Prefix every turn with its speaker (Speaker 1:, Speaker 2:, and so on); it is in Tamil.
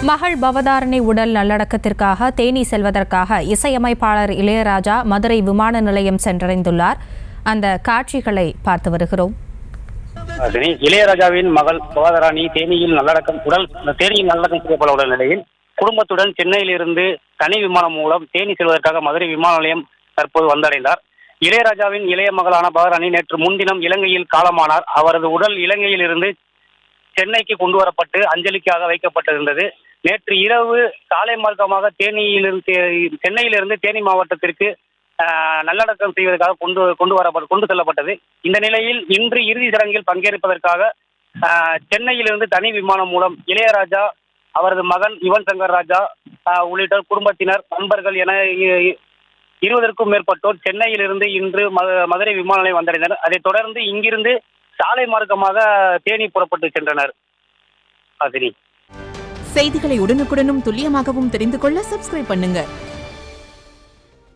Speaker 1: மகள் பவதாரணி உடல் நல்லடக்கத்திற்காக தேனி செல்வதற்காக இசையமைப்பாளர் இளையராஜா மதுரை விமான நிலையம் சென்றடைந்துள்ளார். அந்த காட்சிகளை பார்த்து வருகிறோம்.
Speaker 2: இளையராஜாவின் மகள் பவதாரணி தேனியில் நல்லடக்கம் செய்யப்பட உள்ள நிலையில் குடும்பத்துடன் சென்னையில் இருந்து தனி விமானம் மூலம் தேனி செல்வதற்காக மதுரை விமான நிலையம் தற்போது வந்தடைந்தார். இளையராஜாவின் இளைய மகளான பவதாரணி நேற்று முன்தினம் இலங்கையில் காலமானார். அவரது உடல் இலங்கையில் இருந்து சென்னைக்கு கொண்டு வரப்பட்டு அஞ்சலிக்காக வைக்கப்பட்டிருந்தது. நேற்று இரவு சாலை மார்க்கமாக சென்னையிலிருந்து தேனி மாவட்டத்திற்கு நல்லடக்கம் செய்வதற்காக கொண்டு செல்லப்பட்டது. இந்த நிலையில் இன்று இறுதி சடங்கில் பங்கேற்பதற்காக சென்னையிலிருந்து தனி விமானம் மூலம் இளையராஜா, அவரது மகன் யுவன் சங்கர் ராஜா உள்ளிட்ட குடும்பத்தினர், நண்பர்கள் என 20க்கும் மேற்பட்டோர் சென்னையிலிருந்து இன்று மதுரை விமான நிலையம் வந்தடைந்தனர். அதைத் தொடர்ந்து இங்கிருந்து சாலை மார்க்கமாக தேனி புறப்பட்டு சென்றனர்.
Speaker 3: செய்திகளை உடனுக்குடனும் துல்லியமாகவும் தெரிந்து கொள்ள சப்ஸ்கிரைப் பண்ணுங்க.